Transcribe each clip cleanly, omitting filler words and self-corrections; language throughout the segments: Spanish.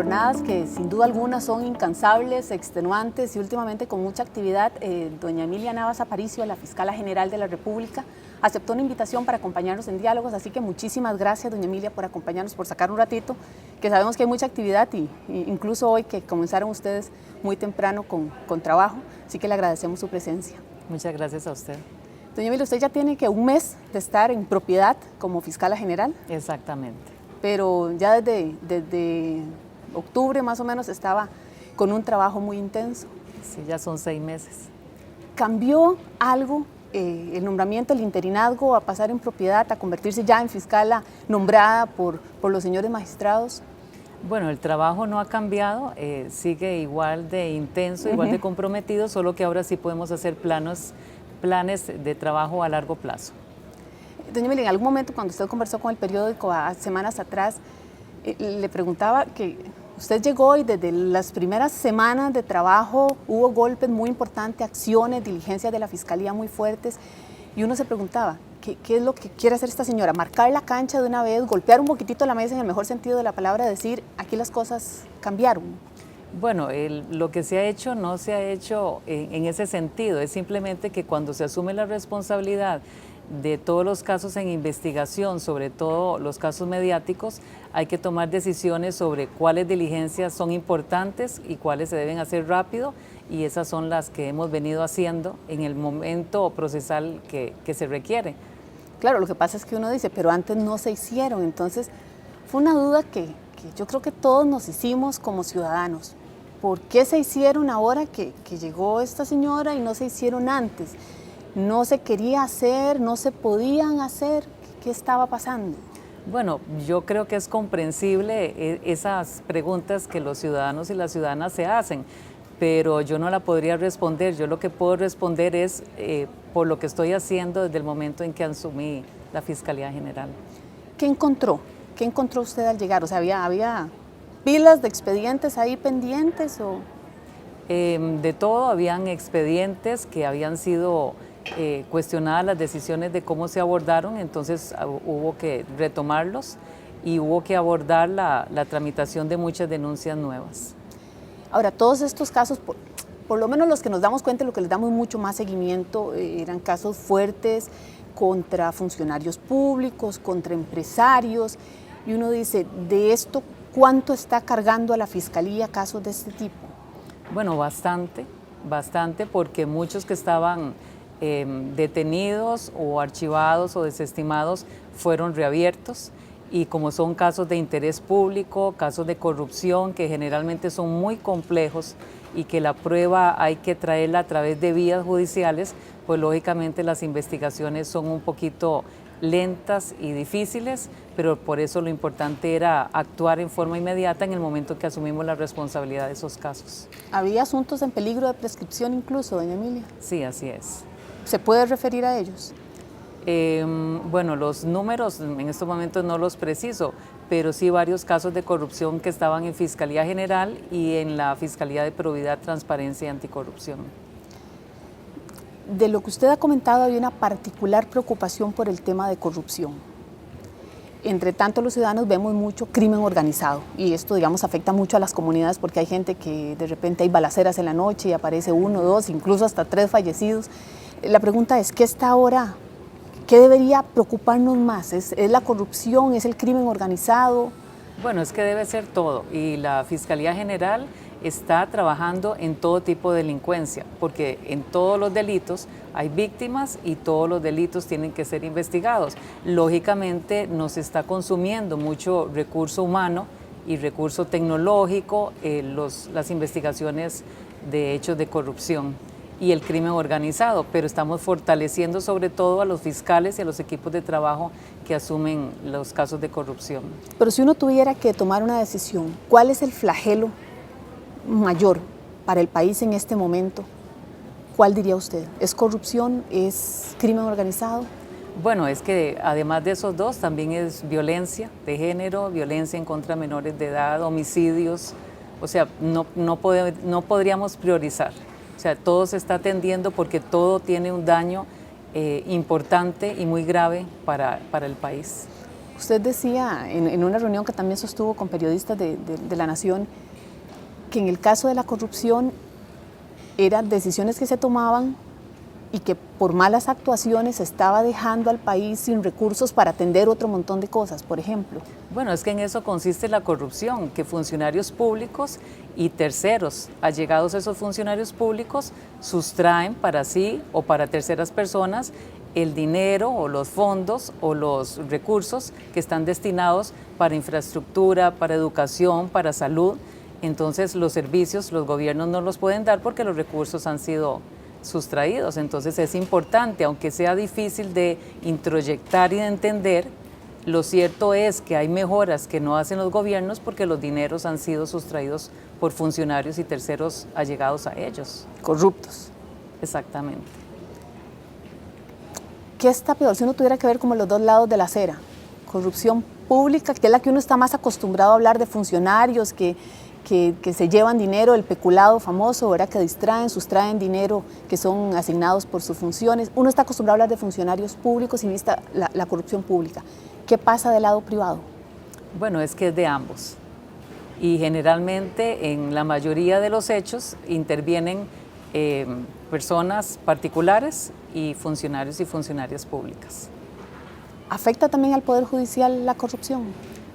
jornadas que sin duda alguna son incansables, extenuantes y últimamente con mucha actividad, doña Emilia Navas Aparicio, la Fiscala General de la República, aceptó una invitación para acompañarnos en diálogos, así que muchísimas gracias, doña Emilia, por acompañarnos, por sacar un ratito, que sabemos que hay mucha actividad y incluso hoy que comenzaron ustedes muy temprano con trabajo, así que le agradecemos su presencia. Muchas gracias a usted. Doña Emilia, usted ya tiene que un mes de estar en propiedad como Fiscala General. Exactamente. Pero ya desde octubre más o menos estaba con un trabajo muy intenso. Sí, ya son 6 meses. ¿Cambió algo el nombramiento, el interinazgo, a pasar en propiedad, a convertirse ya en fiscala nombrada por los señores magistrados? Bueno, el trabajo no ha cambiado, sigue igual de intenso, igual de comprometido, solo que ahora sí podemos hacer planes de trabajo a largo plazo. Doña Emilia, en algún momento cuando usted conversó con el periódico semanas atrás, le preguntaba que usted llegó y desde las primeras semanas de trabajo hubo golpes muy importantes, acciones, diligencias de la Fiscalía muy fuertes, y uno se preguntaba, ¿qué es lo que quiere hacer esta señora? ¿Marcar la cancha de una vez, golpear un poquitito la mesa en el mejor sentido de la palabra, decir, aquí las cosas cambiaron? Bueno, lo que se ha hecho no se ha hecho en ese sentido, es simplemente que cuando se asume la responsabilidad de todos los casos en investigación, sobre todo los casos mediáticos, hay que tomar decisiones sobre cuáles diligencias son importantes y cuáles se deben hacer rápido, y esas son las que hemos venido haciendo en el momento procesal que se requiere. Claro, lo que pasa es que uno dice, pero antes no se hicieron, entonces fue una duda que yo creo que todos nos hicimos como ciudadanos. ¿Por qué se hicieron ahora que llegó esta señora y no se hicieron antes? ¿No se quería hacer, no se podían hacer? ¿Qué estaba pasando? Bueno, yo creo que es comprensible esas preguntas que los ciudadanos y las ciudadanas se hacen, pero yo no la podría responder. Yo lo que puedo responder es por lo que estoy haciendo desde el momento en que asumí la Fiscalía General. ¿Qué encontró? ¿Qué encontró usted al llegar? O sea, ¿había pilas de expedientes ahí pendientes? ¿O? De todo, habían expedientes que habían sido cuestionadas las decisiones de cómo se abordaron, entonces hubo que retomarlos y hubo que abordar la tramitación de muchas denuncias nuevas. Ahora, todos estos casos, por lo menos los que nos damos cuenta, lo que les damos mucho más seguimiento, eran casos fuertes contra funcionarios públicos, contra empresarios, y uno dice, de esto, ¿cuánto está cargando a la Fiscalía casos de este tipo? Bueno, bastante, porque muchos que estaban detenidos o archivados o desestimados fueron reabiertos, y como son casos de interés público, casos de corrupción que generalmente son muy complejos y que la prueba hay que traerla a través de vías judiciales, pues lógicamente las investigaciones son un poquito lentas y difíciles, pero por eso lo importante era actuar en forma inmediata en el momento que asumimos la responsabilidad de esos casos. ¿Había asuntos en peligro de prescripción incluso, doña Emilia? Sí, así es. ¿Se puede referir a ellos? Bueno, los números en estos momentos no los preciso, pero sí varios casos de corrupción que estaban en Fiscalía General y en la Fiscalía de Probidad, Transparencia y Anticorrupción. De lo que usted ha comentado, hay una particular preocupación por el tema de corrupción. Entre tanto, los ciudadanos vemos mucho crimen organizado, y esto, digamos, afecta mucho a las comunidades porque hay gente que de repente hay balaceras en la noche y aparece 1, 2, incluso hasta 3 fallecidos. La pregunta es, ¿qué está ahora? ¿Qué debería preocuparnos más? ¿Es la corrupción? ¿Es el crimen organizado? Bueno, es que debe ser todo, y la Fiscalía General está trabajando en todo tipo de delincuencia, porque en todos los delitos hay víctimas y todos los delitos tienen que ser investigados. Lógicamente nos está consumiendo mucho recurso humano y recurso tecnológico las investigaciones de hechos de corrupción y el crimen organizado, pero estamos fortaleciendo sobre todo a los fiscales y a los equipos de trabajo que asumen los casos de corrupción. Pero si uno tuviera que tomar una decisión, ¿cuál es el flagelo mayor para el país en este momento? ¿Cuál diría usted? ¿Es corrupción? ¿Es crimen organizado? Bueno, es que además de esos dos también es violencia de género, violencia en contra de menores de edad, homicidios, o sea, no podríamos priorizar. O sea, todo se está atendiendo porque todo tiene un daño importante y muy grave para el país. Usted decía en una reunión que también sostuvo con periodistas de La Nación que en el caso de la corrupción eran decisiones que se tomaban y que por malas actuaciones se estaba dejando al país sin recursos para atender otro montón de cosas, por ejemplo. Bueno, es que en eso consiste la corrupción, que funcionarios públicos y terceros, allegados a esos funcionarios públicos, sustraen para sí o para terceras personas el dinero o los fondos o los recursos que están destinados para infraestructura, para educación, para salud. Entonces los servicios, los gobiernos no los pueden dar porque los recursos han sido sustraídos. Entonces es importante, aunque sea difícil de introyectar y de entender, lo cierto es que hay mejoras que no hacen los gobiernos porque los dineros han sido sustraídos por funcionarios y terceros allegados a ellos. Corruptos. Exactamente. ¿Qué está peor si uno tuviera que ver como los dos lados de la acera? Corrupción pública, que es la que uno está más acostumbrado a hablar de funcionarios que se llevan dinero, el peculado famoso, ¿verdad? Que distraen, sustraen dinero que son asignados por sus funciones. Uno está acostumbrado a hablar de funcionarios públicos y vista la corrupción pública. ¿Qué pasa del lado privado? Bueno, es que es de ambos. Y generalmente en la mayoría de los hechos intervienen personas particulares y funcionarias públicas. ¿Afecta también al Poder Judicial la corrupción?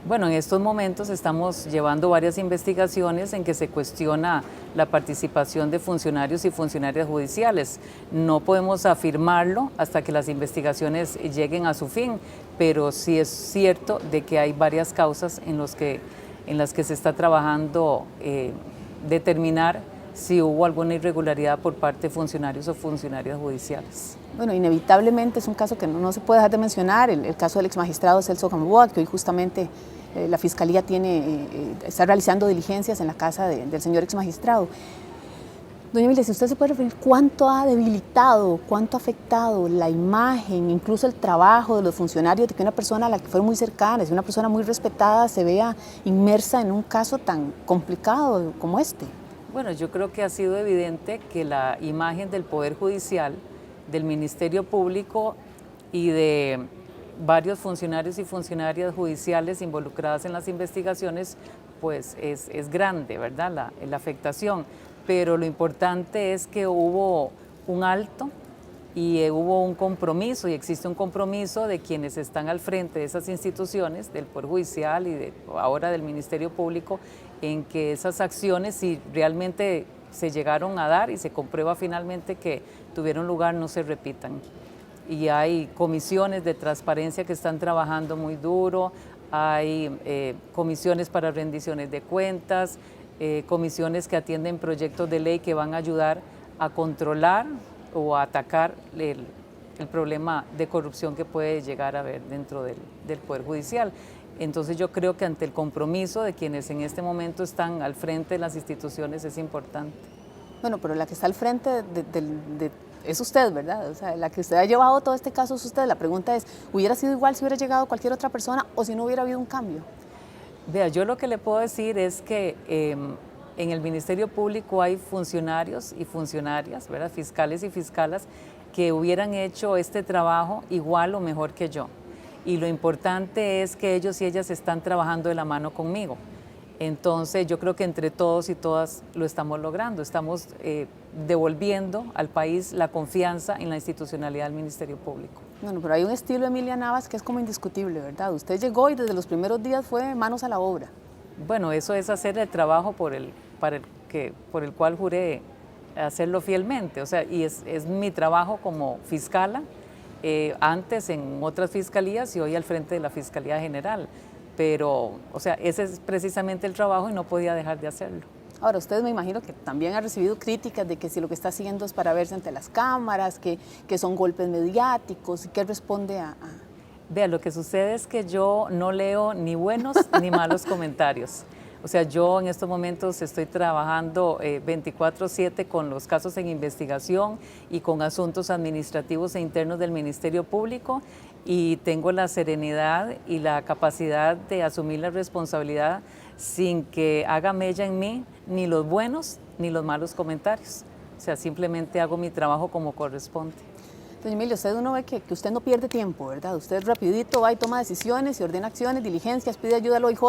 Bueno, en estos momentos estamos llevando varias investigaciones en que se cuestiona la participación de funcionarios y funcionarias judiciales. No podemos afirmarlo hasta que las investigaciones lleguen a su fin, pero sí es cierto de que hay varias causas en las que se está trabajando determinar si hubo alguna irregularidad por parte de funcionarios o funcionarias judiciales. Bueno, inevitablemente es un caso que no se puede dejar de mencionar, el caso del exmagistrado Celso Gamboa, que hoy justamente la Fiscalía está realizando diligencias en la casa del señor exmagistrado. Doña Emilia, si usted se puede referir, ¿cuánto ha debilitado, cuánto ha afectado la imagen, incluso el trabajo de los funcionarios, de que una persona a la que fue muy cercana, es una persona muy respetada, se vea inmersa en un caso tan complicado como este? Bueno, yo creo que ha sido evidente que la imagen del Poder Judicial, del Ministerio Público y de varios funcionarios y funcionarias judiciales involucradas en las investigaciones, pues es grande, ¿verdad? La afectación. Pero lo importante es que hubo un alto y hubo un compromiso, y existe un compromiso de quienes están al frente de esas instituciones, del Poder Judicial y ahora del Ministerio Público, en que esas acciones, si realmente se llegaron a dar y se comprueba finalmente que tuvieron lugar, no se repitan. Y hay comisiones de transparencia que están trabajando muy duro, hay comisiones para rendiciones de cuentas, comisiones que atienden proyectos de ley que van a ayudar a controlar o a atacar el problema de corrupción que puede llegar a haber dentro del Poder Judicial. Entonces yo creo que ante el compromiso de quienes en este momento están al frente de las instituciones es importante. Bueno, pero la que está al frente es usted, ¿verdad? O sea, la que usted ha llevado todo este caso es usted. La pregunta es, ¿hubiera sido igual si hubiera llegado cualquier otra persona o si no hubiera habido un cambio? Vea, yo lo que le puedo decir es que en el Ministerio Público hay funcionarios y funcionarias, ¿verdad? Fiscales y fiscalas que hubieran hecho este trabajo igual o mejor que yo. Y lo importante es que ellos y ellas están trabajando de la mano conmigo. Entonces yo creo que entre todos y todas lo estamos logrando, estamos devolviendo al país la confianza en la institucionalidad del Ministerio Público. Bueno, pero hay un estilo de Emilia Navas que es como indiscutible, ¿verdad? Usted llegó y desde los primeros días fue manos a la obra. Bueno, eso es hacer el trabajo por el cual juré hacerlo fielmente, o sea, y es mi trabajo como fiscala, antes en otras fiscalías y hoy al frente de la Fiscalía General. Pero, o sea, ese es precisamente el trabajo y no podía dejar de hacerlo. Ahora, usted me imagino que también ha recibido críticas de que si lo que está haciendo es para verse ante las cámaras, que son golpes mediáticos. ¿Qué responde a...? Vea, lo que sucede es que yo no leo ni buenos ni malos comentarios. O sea, yo en estos momentos estoy trabajando 24/7 con los casos en investigación y con asuntos administrativos e internos del Ministerio Público, y tengo la serenidad y la capacidad de asumir la responsabilidad sin que haga mella en mí ni los buenos ni los malos comentarios. O sea, simplemente hago mi trabajo como corresponde. Doña Emilia, usted uno ve que usted no pierde tiempo, ¿verdad? Usted rapidito va y toma decisiones y ordena acciones, diligencias, pide ayuda al OIJ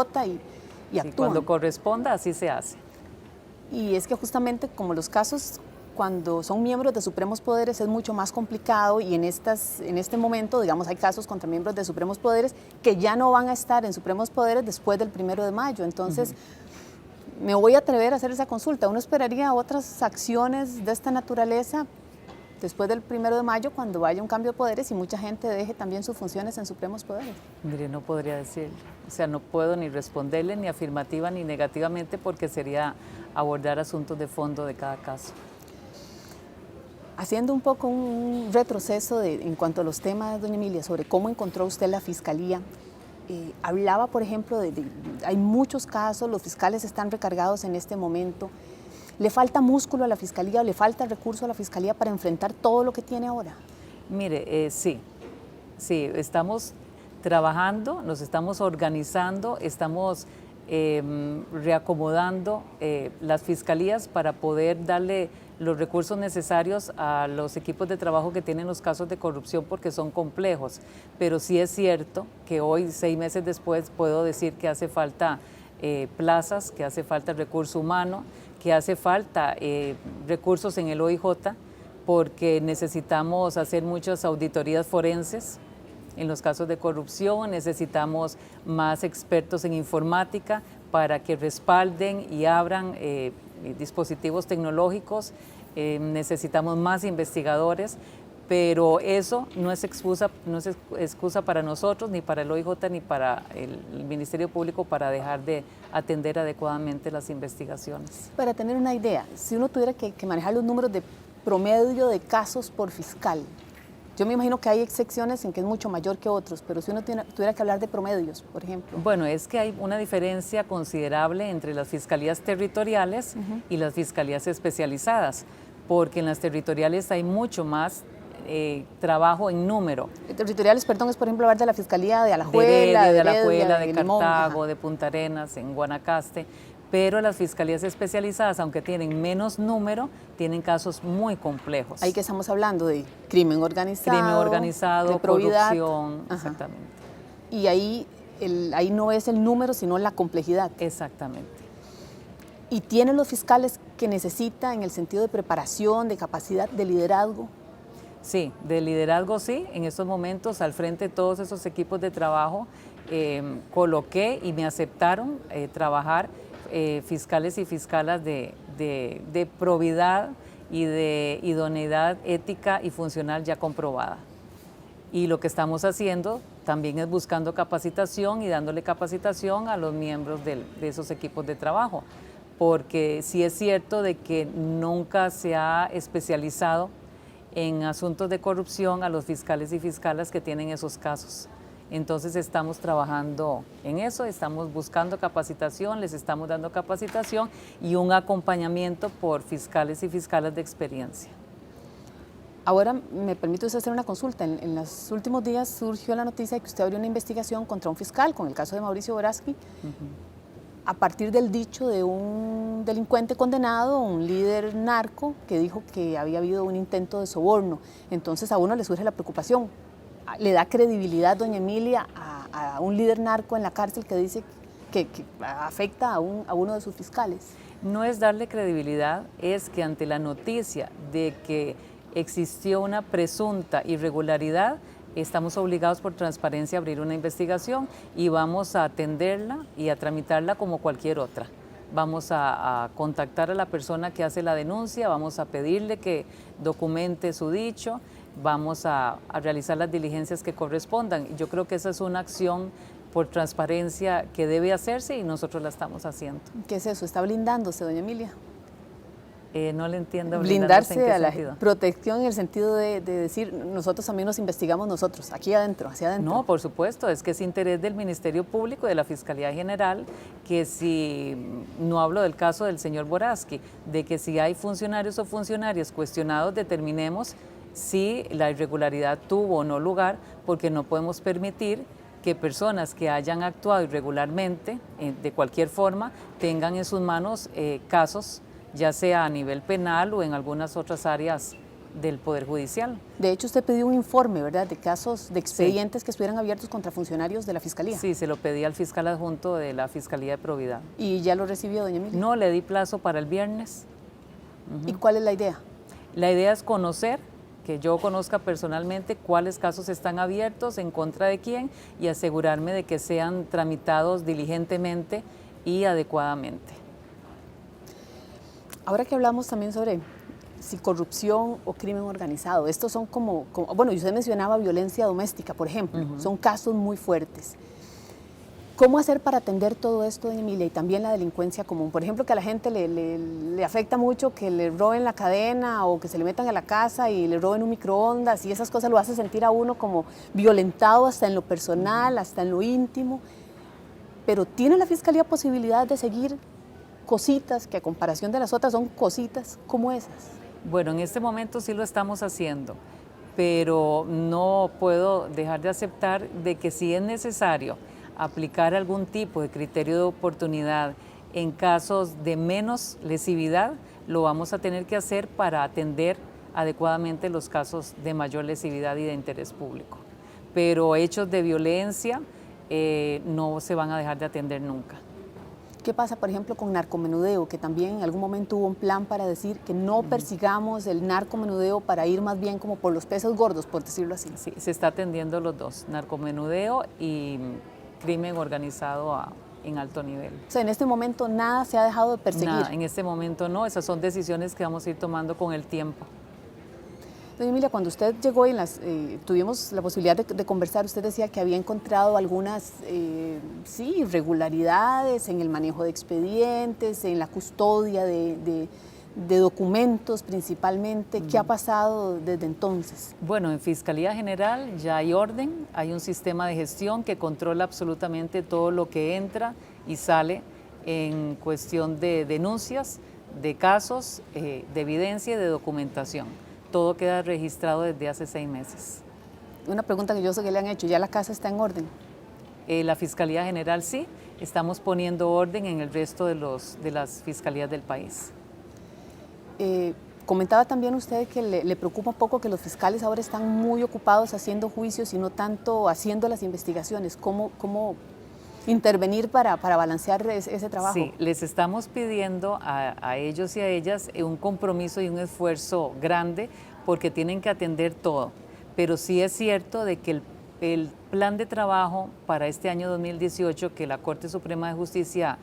y actúa. Cuando corresponda, así se hace. Y es que justamente como los casos cuando son miembros de supremos poderes es mucho más complicado y en este momento, digamos, hay casos contra miembros de supremos poderes que ya no van a estar en supremos poderes después del 1 de mayo. Entonces, me voy a atrever a hacer esa consulta. ¿Uno esperaría otras acciones de esta naturaleza después del 1 de mayo cuando haya un cambio de poderes y mucha gente deje también sus funciones en supremos poderes? Mire, no podría decirle. O sea, no puedo ni responderle ni afirmativa ni negativamente porque sería abordar asuntos de fondo de cada caso. Haciendo un poco un retroceso en cuanto a los temas, doña Emilia, sobre cómo encontró usted la Fiscalía, hablaba, por ejemplo, hay muchos casos, los fiscales están recargados en este momento. ¿Le falta músculo a la Fiscalía o le falta recurso a la Fiscalía para enfrentar todo lo que tiene ahora? Mire, sí, estamos trabajando, nos estamos organizando, estamos reacomodando las fiscalías para poder darle los recursos necesarios a los equipos de trabajo que tienen los casos de corrupción porque son complejos. Pero sí es cierto que hoy, 6 meses después, puedo decir que hace falta plazas, que hace falta recurso humano, que hace falta recursos en el OIJ porque necesitamos hacer muchas auditorías forenses en los casos de corrupción, necesitamos más expertos en informática para que respalden y abran dispositivos tecnológicos, necesitamos más investigadores, pero eso no es excusa para nosotros, ni para el OIJ, ni para el Ministerio Público para dejar de atender adecuadamente las investigaciones. Para tener una idea, si uno tuviera que manejar los números de promedio de casos por fiscal, yo me imagino que hay excepciones en que es mucho mayor que otros, pero si uno tuviera que hablar de promedios, por ejemplo. Bueno, es que hay una diferencia considerable entre las fiscalías territoriales y las fiscalías especializadas, porque en las territoriales hay mucho más trabajo en número. Territoriales, perdón, es por ejemplo hablar de la Fiscalía de Alajuela, de Alajuela, de Limón, Cartago, de Punta Arenas, en Guanacaste, pero las fiscalías especializadas, aunque tienen menos número, tienen casos muy complejos. Ahí que estamos hablando de crimen organizado, de corrupción, exactamente. Y ahí no es el número, sino la complejidad. Exactamente. ¿Y tienen los fiscales que necesita en el sentido de preparación, de capacidad, de liderazgo? Sí, de liderazgo sí. En estos momentos, al frente de todos esos equipos de trabajo, coloqué y me aceptaron trabajar fiscales y fiscalas de probidad y de idoneidad ética y funcional ya comprobada. Y lo que estamos haciendo también es buscando capacitación y dándole capacitación a los miembros de esos equipos de trabajo, porque sí es cierto de que nunca se ha especializado en asuntos de corrupción a los fiscales y fiscalas que tienen esos casos. Entonces estamos trabajando en eso, estamos buscando capacitación, les estamos dando capacitación y un acompañamiento por fiscales y fiscalas de experiencia. Ahora, me permite usted hacer una consulta. En los últimos días surgió la noticia de que usted abrió una investigación contra un fiscal, con el caso de Mauricio Boraski, a partir del dicho de un delincuente condenado, un líder narco, que dijo que había habido un intento de soborno. Entonces a uno le surge la preocupación. ¿Le da credibilidad, doña Emilia, a un líder narco en la cárcel que dice que afecta a uno de sus fiscales? No es darle credibilidad, es que ante la noticia de que existió una presunta irregularidad, estamos obligados por transparencia a abrir una investigación y vamos a atenderla y a tramitarla como cualquier otra. Vamos a contactar a la persona que hace la denuncia, vamos a pedirle que documente su dicho, vamos a realizar las diligencias que correspondan. Yo creo que esa es una acción por transparencia que debe hacerse y nosotros la estamos haciendo. ¿Qué es eso? ¿Está blindándose, doña Emilia? No le entiendo. Blindarse a la protección en el sentido de decir, nosotros también nos investigamos nosotros, aquí adentro, hacia adentro. No, por supuesto, es que es interés del Ministerio Público y de la Fiscalía General que si, no hablo del caso del señor Boraski, de que si hay funcionarios o funcionarias cuestionados, determinemos si la irregularidad tuvo o no lugar, porque no podemos permitir que personas que hayan actuado irregularmente, de cualquier forma, tengan en sus manos casos, ya sea a nivel penal o en algunas otras áreas del Poder Judicial. De hecho, usted pidió un informe, ¿verdad?, de casos, de expedientes que estuvieran abiertos contra funcionarios de la Fiscalía. Sí, se lo pedí al fiscal adjunto de la Fiscalía de Probidad. ¿Y ya lo recibió, doña Emilia? No, le di plazo para el viernes. ¿Y cuál es la idea? La idea es conocer, que yo conozca personalmente cuáles casos están abiertos, en contra de quién, y asegurarme de que sean tramitados diligentemente y adecuadamente. Ahora que hablamos también sobre si corrupción o crimen organizado, estos son bueno, y usted mencionaba violencia doméstica, por ejemplo, son casos muy fuertes. ¿Cómo hacer para atender todo esto, doña Emilia, y también la delincuencia común? Por ejemplo, que a la gente le afecta mucho que le roben la cadena o que se le metan a la casa y le roben un microondas, y esas cosas lo hace sentir a uno como violentado hasta en lo personal, hasta en lo íntimo. Pero ¿tiene la Fiscalía posibilidad de seguir cositas que a comparación de las otras son cositas como esas? Bueno, en este momento sí lo estamos haciendo, pero no puedo dejar de aceptar de que si es necesario aplicar algún tipo de criterio de oportunidad en casos de menos lesividad, lo vamos a tener que hacer para atender adecuadamente los casos de mayor lesividad y de interés público. Pero hechos de violencia no se van a dejar de atender nunca. ¿Qué pasa, por ejemplo, con narcomenudeo, que también en algún momento hubo un plan para decir que no persigamos el narcomenudeo para ir más bien como por los peces gordos, por decirlo así? Sí, se está atendiendo los dos, narcomenudeo y crimen organizado en alto nivel. O sea, en este momento nada se ha dejado de perseguir. Nada, en este momento no, esas son decisiones que vamos a ir tomando con el tiempo. Doña Emilia, cuando usted llegó y tuvimos la posibilidad de conversar, usted decía que había encontrado algunas irregularidades en el manejo de expedientes, en la custodia de documentos principalmente. ¿Qué ha pasado desde entonces? Bueno, en Fiscalía General ya hay orden, hay un sistema de gestión que controla absolutamente todo lo que entra y sale en cuestión de denuncias, de casos, de evidencia y de documentación. Todo queda registrado desde hace 6 meses. Una pregunta que yo sé que le han hecho, ¿ya la casa está en orden? La Fiscalía General sí, estamos poniendo orden en el resto de las fiscalías del país. Comentaba también usted que le preocupa un poco que los fiscales ahora están muy ocupados haciendo juicios y no tanto haciendo las investigaciones. ¿Cómo intervenir para balancear ese trabajo? Sí, les estamos pidiendo a ellos y a ellas un compromiso y un esfuerzo grande porque tienen que atender todo. Pero sí es cierto de que el plan de trabajo para este año 2018 que la Corte Suprema de Justicia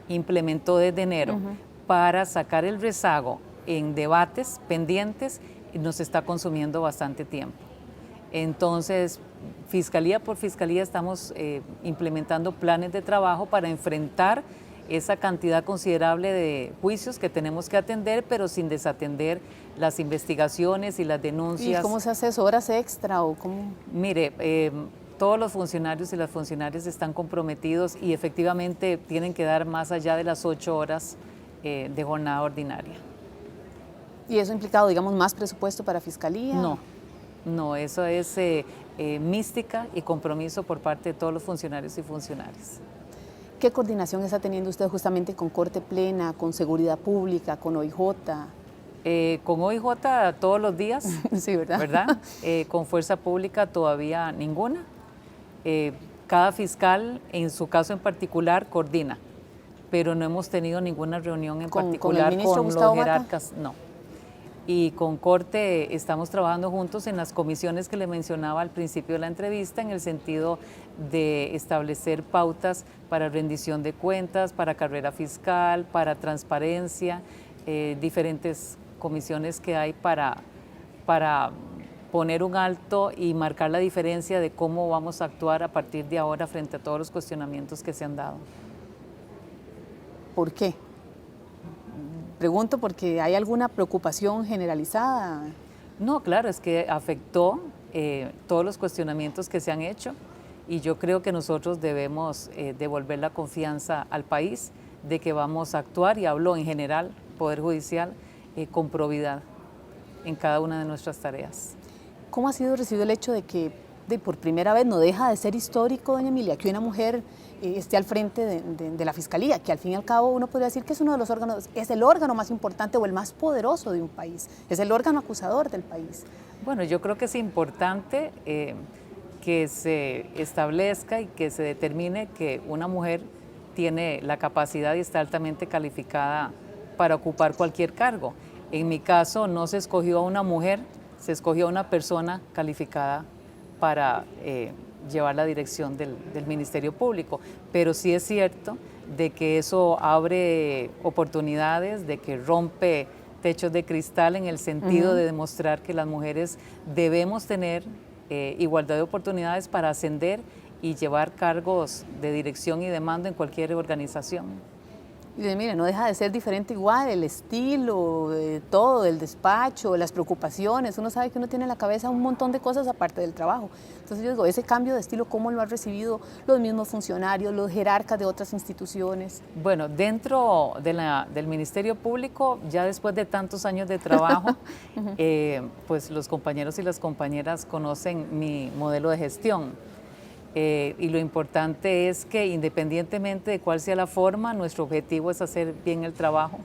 implementó desde enero para sacar el rezago en debates pendientes nos está consumiendo bastante tiempo. Entonces, fiscalía por fiscalía estamos implementando planes de trabajo para enfrentar esa cantidad considerable de juicios que tenemos que atender, pero sin desatender las investigaciones y las denuncias. ¿Y cómo se hace eso? ¿Horas extra o cómo? Mire, todos los funcionarios y las funcionarias están comprometidos y efectivamente tienen que dar más allá de las 8 horas de jornada ordinaria. ¿Y eso ha implicado, digamos, más presupuesto para Fiscalía? No, eso es mística y compromiso por parte de todos los funcionarios y funcionarias. ¿Qué coordinación está teniendo usted justamente con Corte Plena, con Seguridad Pública, con OIJ? Con OIJ todos los días, sí, ¿verdad? Con Fuerza Pública todavía ninguna. Cada fiscal, en su caso en particular, coordina, pero no hemos tenido ninguna reunión en particular con los jerarcas, no. Y con Corte estamos trabajando juntos en las comisiones que le mencionaba al principio de la entrevista, en el sentido de establecer pautas para rendición de cuentas, para carrera fiscal, para transparencia, diferentes comisiones que hay para poner un alto y marcar la diferencia de cómo vamos a actuar a partir de ahora frente a todos los cuestionamientos que se han dado. ¿Por qué? Pregunto porque hay alguna preocupación generalizada. No, claro, es que afectó todos los cuestionamientos que se han hecho y yo creo que nosotros debemos devolver la confianza al país de que vamos a actuar, y hablo en general, Poder Judicial, con probidad en cada una de nuestras tareas. ¿Cómo ha sido recibido el hecho de que por primera vez no deja de ser histórico, doña Emilia, que una mujer esté al frente de la Fiscalía, que al fin y al cabo uno podría decir que es uno de los órganos, es el órgano más importante o el más poderoso de un país, es el órgano acusador del país. Bueno, yo creo que es importante que se establezca y que se determine que una mujer tiene la capacidad y está altamente calificada para ocupar cualquier cargo. En mi caso no se escogió a una mujer, se escogió a una persona calificada para llevar la dirección del Ministerio Público, pero sí es cierto de que eso abre oportunidades, de que rompe techos de cristal en el sentido de demostrar que las mujeres debemos tener igualdad de oportunidades para ascender y llevar cargos de dirección y de mando en cualquier organización. Y mire, no deja de ser diferente igual, el estilo, todo, el despacho, las preocupaciones. Uno sabe que uno tiene en la cabeza un montón de cosas aparte del trabajo. Entonces yo digo, ese cambio de estilo, ¿cómo lo han recibido los mismos funcionarios, los jerarcas de otras instituciones? Bueno, dentro del Ministerio Público, ya después de tantos años de trabajo, pues los compañeros y las compañeras conocen mi modelo de gestión. Y lo importante es que independientemente de cuál sea la forma, nuestro objetivo es hacer bien el trabajo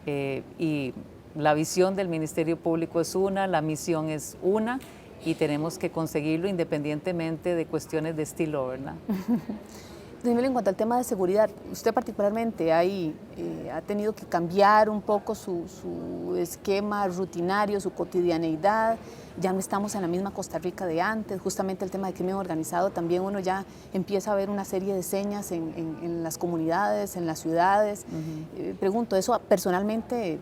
y la visión del Ministerio Público es una, la misión es una y tenemos que conseguirlo independientemente de cuestiones de estilo, ¿verdad? En cuanto al tema de seguridad, usted particularmente ha tenido que cambiar un poco su esquema rutinario, su cotidianeidad. Ya no estamos en la misma Costa Rica de antes, justamente el tema de crimen organizado, también uno ya empieza a ver una serie de señas en las comunidades, en las ciudades. Pregunto, ¿eso personalmente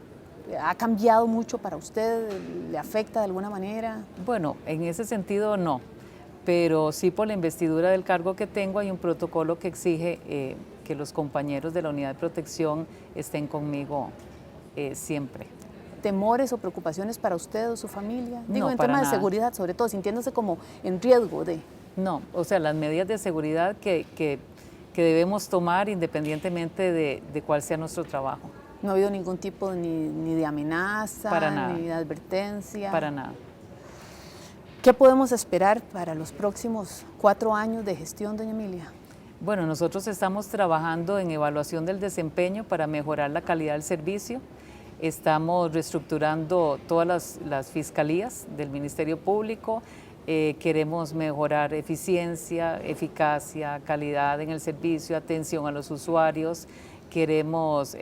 ha cambiado mucho para usted? ¿Le afecta de alguna manera? Bueno, en ese sentido no, pero sí por la investidura del cargo que tengo hay un protocolo que exige que los compañeros de la unidad de protección estén conmigo siempre. ¿Temores o preocupaciones para usted o su familia? Digo, No, en para tema de nada. seguridad, sobre todo, sintiéndose como en riesgo de... No, o sea, las medidas de seguridad que debemos tomar independientemente de cuál sea nuestro trabajo. No ha habido ningún tipo ni de amenaza, Para nada. ni de advertencia. Para nada. ¿Qué podemos esperar para los próximos 4 años de gestión, doña Emilia? Bueno, nosotros estamos trabajando en evaluación del desempeño para mejorar la calidad del servicio. Estamos reestructurando todas las fiscalías del Ministerio Público. Queremos mejorar eficiencia, eficacia, calidad en el servicio, atención a los usuarios. Queremos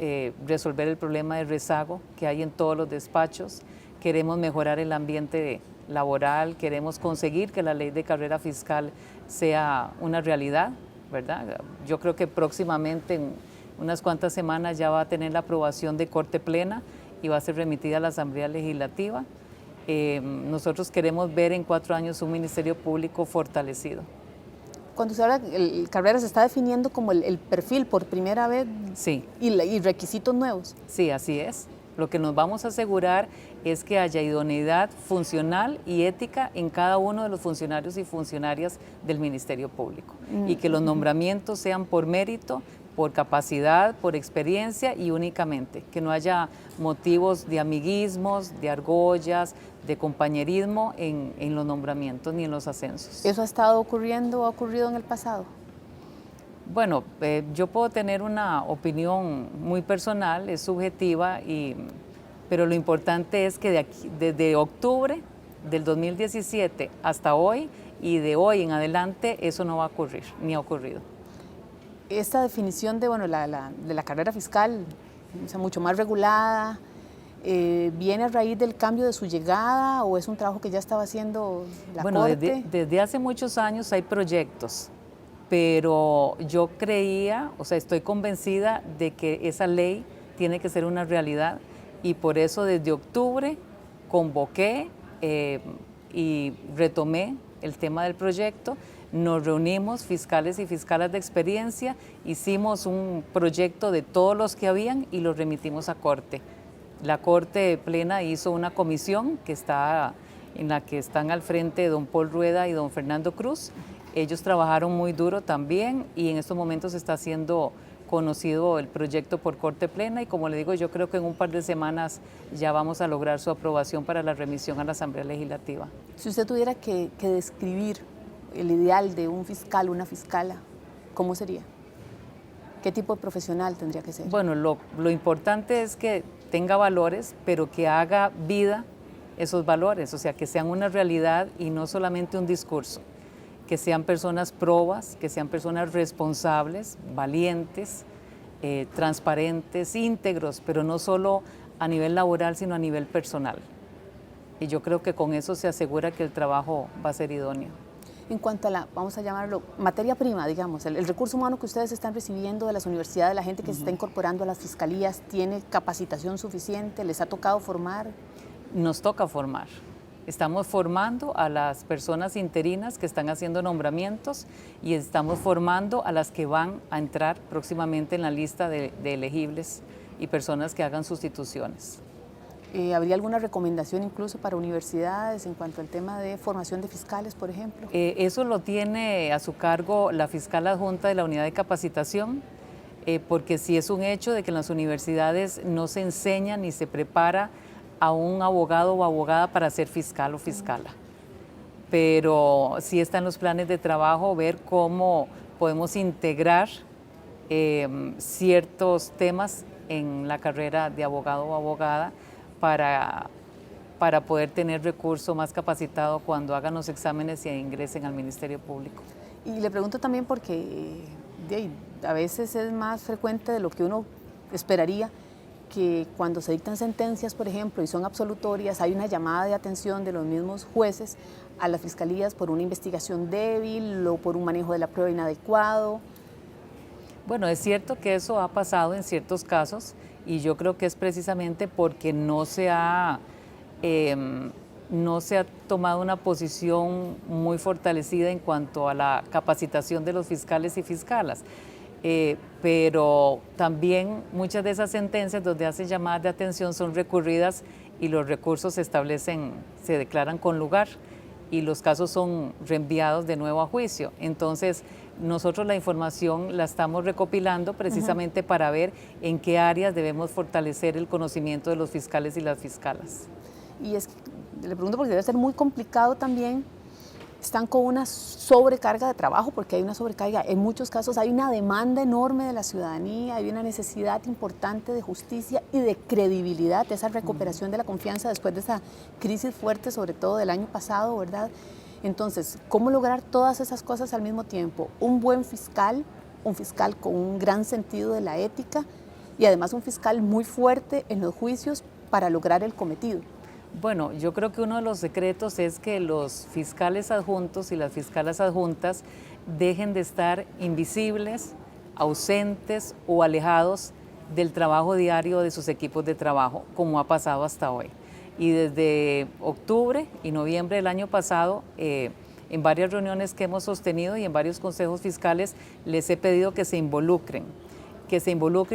resolver el problema de rezago que hay en todos los despachos. Queremos mejorar el ambiente laboral. Queremos conseguir que la ley de carrera fiscal sea una realidad, ¿verdad? Yo creo que próximamente, en unas cuantas semanas, ya va a tener la aprobación de Corte Plena y va a ser remitida a la Asamblea Legislativa. Nosotros queremos ver en 4 años un Ministerio Público fortalecido. Cuando usted habla, el carrera se está definiendo como el perfil por primera vez. Sí. Y requisitos nuevos. Sí, así es. Lo que nos vamos a asegurar es que haya idoneidad funcional y ética en cada uno de los funcionarios y funcionarias del Ministerio Público y que los nombramientos sean por mérito, por capacidad, por experiencia y únicamente, que no haya motivos de amiguismos, de argollas, de compañerismo en los nombramientos ni en los ascensos. ¿Eso ha estado ocurriendo o ha ocurrido en el pasado? Bueno, yo puedo tener una opinión muy personal, es subjetiva, pero lo importante es que desde octubre del 2017 hasta hoy y de hoy en adelante eso no va a ocurrir, ni ha ocurrido. Esta definición de, de la carrera fiscal, o sea, mucho más regulada, ¿viene a raíz del cambio de su llegada o es un trabajo que ya estaba haciendo la Corte? Desde hace muchos años hay proyectos, pero yo creía, o sea, estoy convencida de que esa ley tiene que ser una realidad y por eso desde octubre convoqué y retomé el tema del proyecto. Nos reunimos, fiscales y fiscalas de experiencia, hicimos un proyecto de todos los que habían y los remitimos a Corte. La Corte Plena hizo una comisión en la que están al frente don Paul Rueda y don Fernando Cruz. Ellos trabajaron muy duro también y en estos momentos está siendo conocido el proyecto por Corte Plena y como le digo, yo creo que en un par de semanas ya vamos a lograr su aprobación para la remisión a la Asamblea Legislativa. Si usted tuviera que describir el ideal de un fiscal, una fiscala, ¿cómo sería? ¿Qué tipo de profesional tendría que ser? Bueno, lo importante es que tenga valores, pero que haga vida esos valores, o sea, que sean una realidad y no solamente un discurso, que sean personas probas, que sean personas responsables, valientes, transparentes, íntegros, pero no solo a nivel laboral, sino a nivel personal. Y yo creo que con eso se asegura que el trabajo va a ser idóneo. En cuanto a la, vamos a llamarlo, materia prima, digamos, el recurso humano que ustedes están recibiendo de las universidades, la gente que se está incorporando a las fiscalías, ¿tiene capacitación suficiente? ¿Les ha tocado formar? Nos toca formar. Estamos formando a las personas interinas que están haciendo nombramientos y estamos formando a las que van a entrar próximamente en la lista de elegibles y personas que hagan sustituciones. ¿Habría alguna recomendación incluso para universidades en cuanto al tema de formación de fiscales, por ejemplo? Eso lo tiene a su cargo la fiscal adjunta de la unidad de capacitación, porque sí es un hecho de que en las universidades no se enseña ni se prepara a un abogado o abogada para ser fiscal o fiscala. Pero sí está en los planes de trabajo ver cómo podemos integrar ciertos temas en la carrera de abogado o abogada para poder tener recurso más capacitado cuando hagan los exámenes y ingresen al Ministerio Público. Y le pregunto también porque a veces es más frecuente de lo que uno esperaría que cuando se dictan sentencias, por ejemplo, y son absolutorias, hay una llamada de atención de los mismos jueces a las fiscalías por una investigación débil o por un manejo de la prueba inadecuado. Bueno, es cierto que eso ha pasado en ciertos casos y yo creo que es precisamente porque no se ha tomado una posición muy fortalecida en cuanto a la capacitación de los fiscales y fiscalas. Pero también muchas de esas sentencias donde hacen llamadas de atención son recurridas y los recursos se declaran con lugar y los casos son reenviados de nuevo a juicio. Entonces, nosotros la información la estamos recopilando precisamente para ver en qué áreas debemos fortalecer el conocimiento de los fiscales y las fiscalas. Y es que le pregunto porque debe ser muy complicado también. Están con una sobrecarga de trabajo, porque hay una sobrecarga. En muchos casos hay una demanda enorme de la ciudadanía, hay una necesidad importante de justicia y de credibilidad, de esa recuperación de la confianza después de esa crisis fuerte, sobre todo del año pasado, ¿verdad? Entonces, ¿cómo lograr todas esas cosas al mismo tiempo? Un buen fiscal, un fiscal con un gran sentido de la ética y además un fiscal muy fuerte en los juicios para lograr el cometido. Bueno, yo creo que uno de los secretos es que los fiscales adjuntos y las fiscalas adjuntas dejen de estar invisibles, ausentes o alejados del trabajo diario de sus equipos de trabajo, como ha pasado hasta hoy. Y desde octubre y noviembre del año pasado, en varias reuniones que hemos sostenido y en varios consejos fiscales, les he pedido que se involucren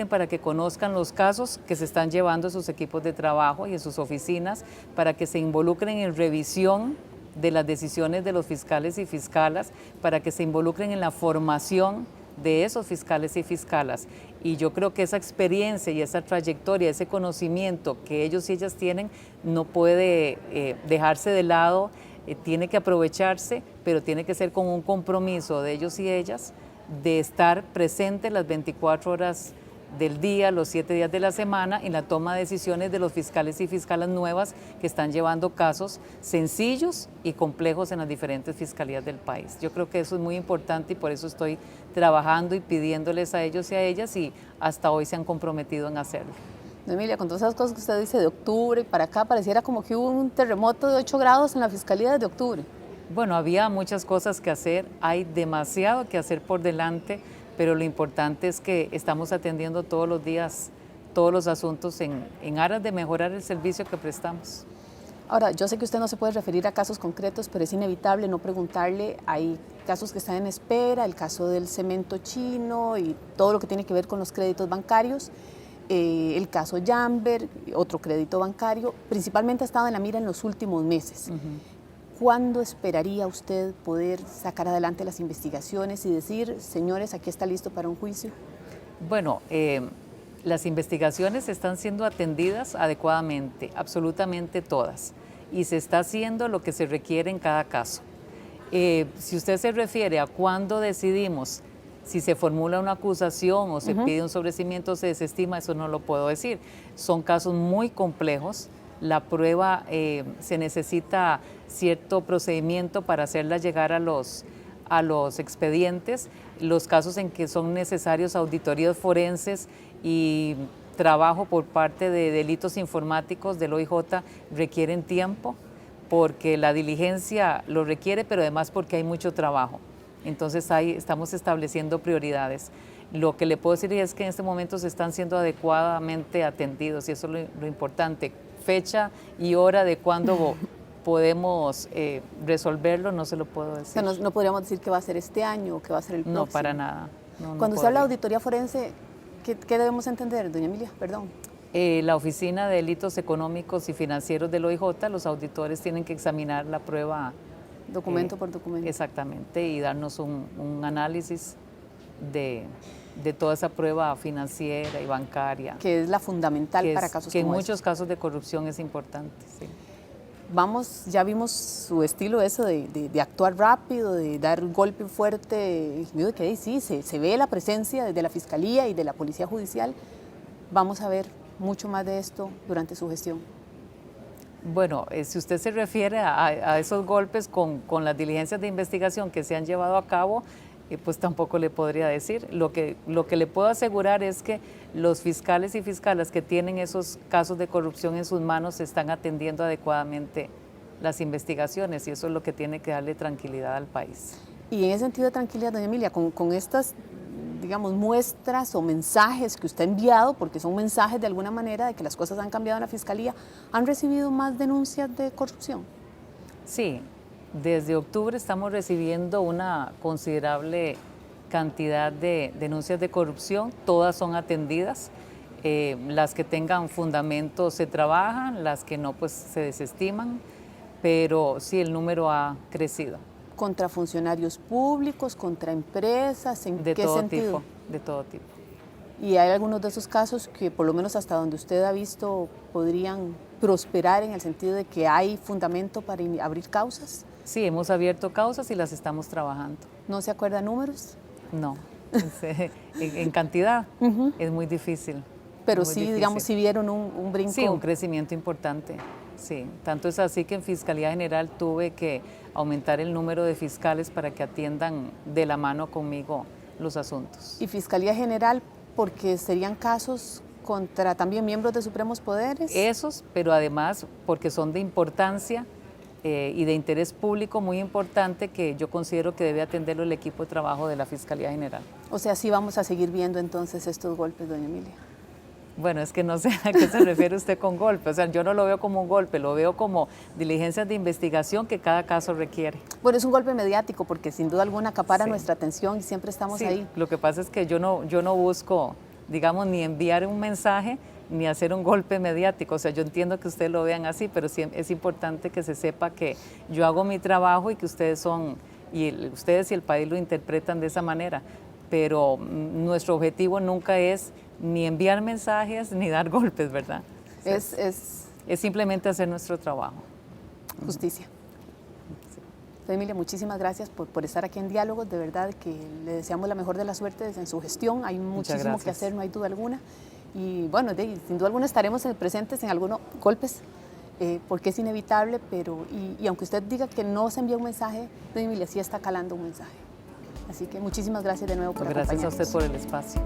para que conozcan los casos que se están llevando en sus equipos de trabajo y en sus oficinas, para que se involucren en revisión de las decisiones de los fiscales y fiscalas, para que se involucren en la formación de esos fiscales y fiscalas. Y yo creo que esa experiencia y esa trayectoria, ese conocimiento que ellos y ellas tienen, no puede dejarse de lado, tiene que aprovecharse, pero tiene que ser con un compromiso de ellos y ellas de estar presente las 24 horas del día, los 7 días de la semana, en la toma de decisiones de los fiscales y fiscalas nuevas que están llevando casos sencillos y complejos en las diferentes fiscalías del país. Yo creo que eso es muy importante y por eso estoy trabajando y pidiéndoles a ellos y a ellas y hasta hoy se han comprometido en hacerlo. Emilia, con todas esas cosas que usted dice de octubre para acá, pareciera como que hubo un terremoto de 8 grados en la fiscalía desde octubre. Bueno, había muchas cosas que hacer, hay demasiado que hacer por delante, pero lo importante es que estamos atendiendo todos los días todos los asuntos en aras de mejorar el servicio que prestamos. Ahora, yo sé que usted no se puede referir a casos concretos, pero es inevitable no preguntarle. Hay casos que están en espera, el caso del cemento chino y todo lo que tiene que ver con los créditos bancarios, el caso Jamber, otro crédito bancario, principalmente ha estado en la mira en los últimos meses. ¿Cuándo esperaría usted poder sacar adelante las investigaciones y decir, señores, aquí está listo para un juicio? Bueno, las investigaciones están siendo atendidas adecuadamente, absolutamente todas, y se está haciendo lo que se requiere en cada caso. Si usted se refiere a cuándo decidimos si se formula una acusación o se pide un sobreseimiento o se desestima, eso no lo puedo decir. Son casos muy complejos. La prueba se necesita cierto procedimiento para hacerla llegar a los expedientes. Los casos en que son necesarios auditorías forenses y trabajo por parte de delitos informáticos del OIJ requieren tiempo, porque la diligencia lo requiere, pero además porque hay mucho trabajo. Entonces estamos estableciendo prioridades. Lo que le puedo decir es que en este momento se están siendo adecuadamente atendidos y eso es lo importante. Fecha y hora de cuándo podemos resolverlo, no se lo puedo decir. O sea, no podríamos decir que va a ser este año o que va a ser el próximo. No, para nada. Cuando usted habla de auditoría forense, ¿qué debemos entender, doña Emilia? Perdón. La Oficina de Delitos Económicos y Financieros del OIJ, los auditores tienen que examinar la prueba. Documento por documento. Exactamente, y darnos un análisis de toda esa prueba financiera y bancaria. Que es la fundamental para casos como estos. Que en muchos casos de corrupción es importante, sí. Ya vimos su estilo eso de actuar rápido, de dar un golpe fuerte, que sí, se ve la presencia desde la Fiscalía y de la Policía Judicial. Vamos a ver mucho más de esto durante su gestión. Bueno, si usted se refiere a esos golpes con las diligencias de investigación que se han llevado a cabo, pues tampoco le podría decir. Lo que le puedo asegurar es que los fiscales y fiscalas que tienen esos casos de corrupción en sus manos están atendiendo adecuadamente las investigaciones y eso es lo que tiene que darle tranquilidad al país. Y en ese sentido de tranquilidad, doña Emilia, con estas, digamos, muestras o mensajes que usted ha enviado, porque son mensajes de alguna manera de que las cosas han cambiado en la Fiscalía, ¿han recibido más denuncias de corrupción? Sí. Desde octubre estamos recibiendo una considerable cantidad de denuncias de corrupción, todas son atendidas, las que tengan fundamento se trabajan, las que no pues se desestiman, pero sí el número ha crecido. ¿Contra funcionarios públicos, contra empresas? ¿En qué sentido? De todo tipo. ¿Y hay algunos de esos casos que por lo menos hasta donde usted ha visto podrían prosperar en el sentido de que hay fundamento para abrir causas? Sí, hemos abierto causas y las estamos trabajando. ¿No se acuerda números? No, en cantidad es muy difícil. Pero sí, difícil. Digamos, sí vieron un brinco. Sí, un crecimiento importante. Sí, tanto es así que en Fiscalía General tuve que aumentar el número de fiscales para que atiendan de la mano conmigo los asuntos. ¿Y Fiscalía General porque serían casos contra también miembros de supremos poderes? Esos, pero además porque son de importancia y de interés público muy importante que yo considero que debe atenderlo el equipo de trabajo de la Fiscalía General. O sea, sí vamos a seguir viendo entonces estos golpes, doña Emilia. Bueno, es que no sé a qué se refiere usted con golpe. O sea, yo no lo veo como un golpe, lo veo como diligencias de investigación que cada caso requiere. Bueno, es un golpe mediático porque sin duda alguna acapara nuestra atención y siempre estamos ahí. Lo que pasa es que yo no busco, digamos, ni enviar un mensaje ni hacer un golpe mediático. O sea, yo entiendo que ustedes lo vean así, pero sí es importante que se sepa que yo hago mi trabajo y que ustedes y el país lo interpretan de esa manera. Pero nuestro objetivo nunca es ni enviar mensajes ni dar golpes, ¿verdad? Es simplemente hacer nuestro trabajo. Justicia. Sí. Emilia, muchísimas gracias por estar aquí en Diálogos. De verdad que le deseamos la mejor de las suertes en su gestión. Hay muchísimo que hacer, no hay duda alguna. Y bueno, sin duda alguna estaremos presentes en algunos golpes, porque es inevitable, pero y aunque usted diga que no se envía un mensaje, doña Emilia sí está calando un mensaje. Así que muchísimas gracias de nuevo por acompañarnos. Gracias a usted por el espacio.